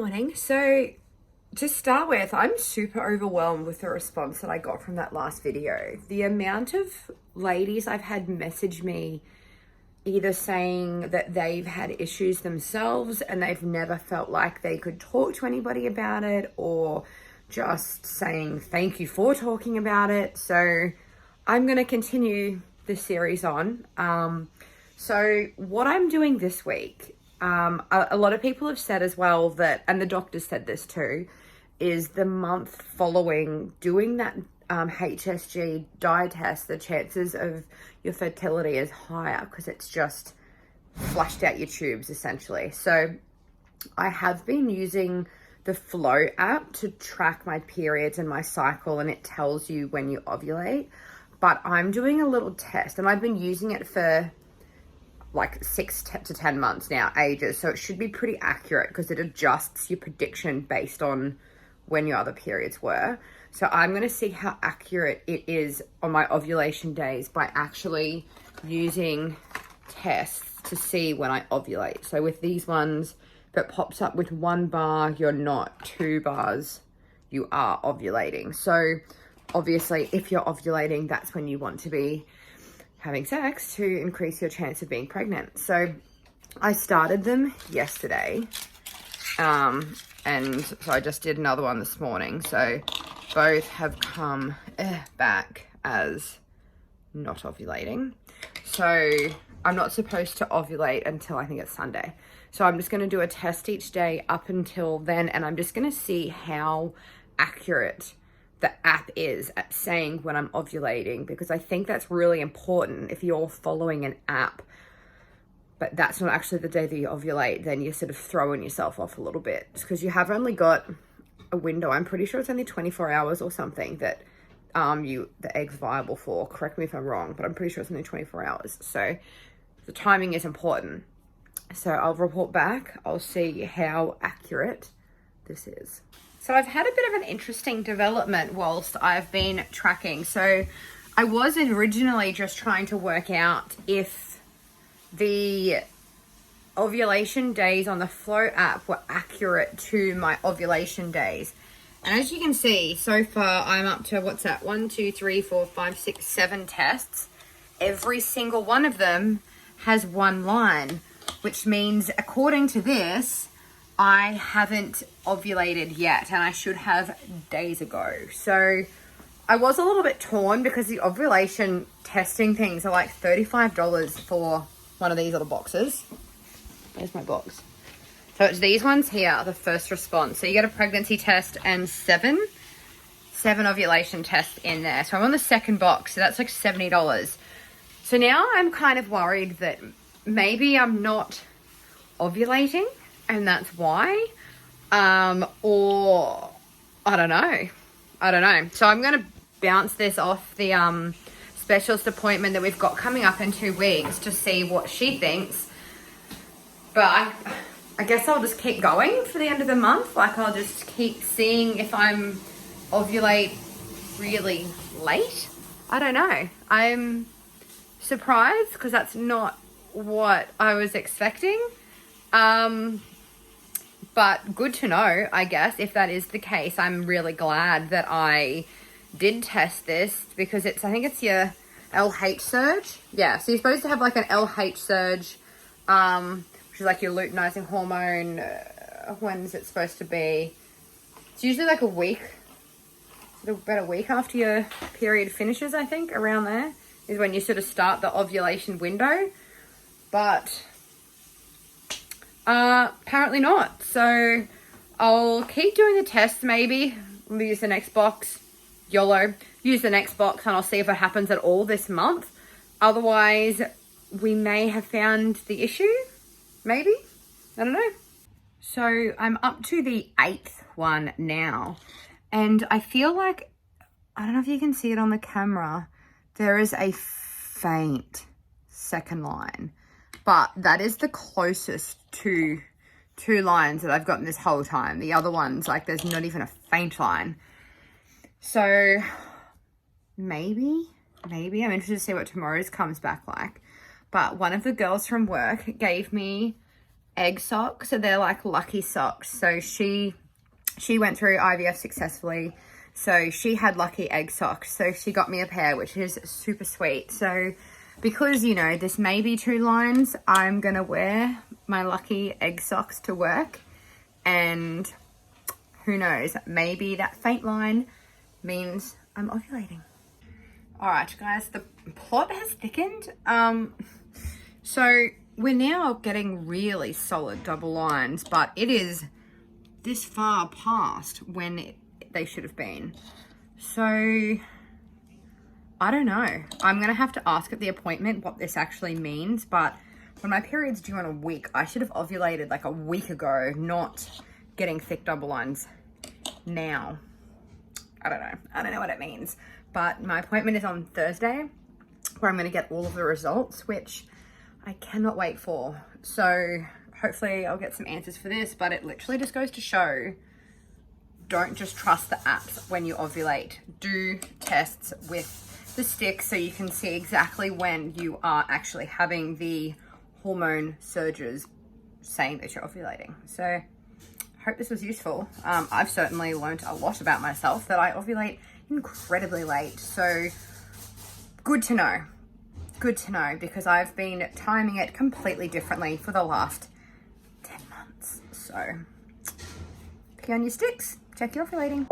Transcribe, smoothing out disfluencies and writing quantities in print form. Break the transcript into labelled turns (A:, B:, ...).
A: morning. So to start with, I'm super overwhelmed with the response that I got from that last video. The amount of ladies I've had message me either saying that they've had issues themselves and they've never felt like they could talk to anybody about it, or just saying thank you for talking about it. So I'm going to continue this series on. So what I'm doing this week, a lot of people have said as well that, and the doctors said this too, is the month following doing that HSG dye test, the chances of your fertility is higher because it's just flushed out your tubes essentially. So I have been using the FLO app to track my periods and my cycle, and it tells you when you ovulate. But I'm doing a little test, and I've been using it for like 6 to 10 months now, ages. So it should be pretty accurate because it adjusts your prediction based on when your other periods were. So I'm going to see how accurate it is on my ovulation days by actually using tests to see when I ovulate. So with these ones, if it pops up with 1 bar, you're not. 2 bars, you are ovulating. So obviously if you're ovulating, that's when you want to be having sex to increase your chance of being pregnant. So I started them yesterday. And so I just did another one this morning. So both have come back as not ovulating. So I'm not supposed to ovulate until I think it's Sunday. So I'm just going to do a test each day up until then. And I'm just going to see how accurate the app is at saying when I'm ovulating, because I think that's really important. If you're following an app, but that's not actually the day that you ovulate, then you're sort of throwing yourself off a little bit, because you have only got a window. I'm pretty sure it's only 24 hours or something that the egg's viable for. Correct me if I'm wrong, but I'm pretty sure it's only 24 hours. So the timing is important. So I'll report back. I'll see how accurate this is. So I've had a bit of an interesting development whilst I've been tracking. So I was originally just trying to work out if the ovulation days on the FLO app were accurate to my ovulation days. And as you can see, so far I'm up to, what's that? 1, 2, 3, 4, 5, 6, 7 tests. Every single one of them has 1 line, which means according to this, I haven't ovulated yet, and I should have days ago. So I was a little bit torn because the ovulation testing things are like $35 for one of these little boxes. Where's my box? So it's these ones here, the first response. So you get a pregnancy test and seven ovulation tests in there. So I'm on the second box, so that's like $70. So now I'm kind of worried that maybe I'm not ovulating, and that's why, or I don't know. So I'm going to bounce this off the specialist appointment that we've got coming up in 2 weeks to see what she thinks. But I guess I'll just keep going for the end of the month. Like, I'll just keep seeing if I'm ovulate really late. I don't know. I'm surprised because that's not what I was expecting. But good to know, I guess, if that is the case. I'm really glad that I did test this because I think it's your LH surge. Yeah, so you're supposed to have like an LH surge, which is like your luteinizing hormone. When is it supposed to be? It's usually like a week, about a week after your period finishes, I think, around there is when you sort of start the ovulation window. But apparently not. So I'll keep doing the tests. Maybe we'll use the next box. YOLO. Use the next box and I'll see if it happens at all this month. Otherwise, we may have found the issue. Maybe. I don't know. So I'm up to the 8th one now. And I feel like, I don't know if you can see it on the camera, there is a faint second line. But that is the closest to 2 lines that I've gotten this whole time. The other ones, like, there's not even a faint line. So maybe I'm interested to see what tomorrow's comes back like. But one of the girls from work gave me egg socks. So they're like lucky socks. So she went through IVF successfully. So she had lucky egg socks. So she got me a pair, which is super sweet. So because, you know, this may be 2 lines, I'm going to wear my lucky egg socks to work. And who knows, maybe that faint line means I'm ovulating. All right, guys, the plot has thickened. So we're now getting really solid double lines, but it is this far past when they should have been. So I don't know. I'm going to have to ask at the appointment what this actually means, but when my period's due in a week, I should have ovulated like a week ago, not getting thick double lines now. I don't know. I don't know what it means, but my appointment is on Thursday where I'm going to get all of the results, which I cannot wait for. So hopefully I'll get some answers for this, but it literally just goes to show, don't just trust the apps when you ovulate. Do tests with the stick so you can see exactly when you are actually having the hormone surges saying that you're ovulating. So I hope this was useful. I've certainly learned a lot about myself, that I ovulate incredibly late. So good to know. Good to know, because I've been timing it completely differently for the last 10 months. So pee on your sticks, check your ovulating.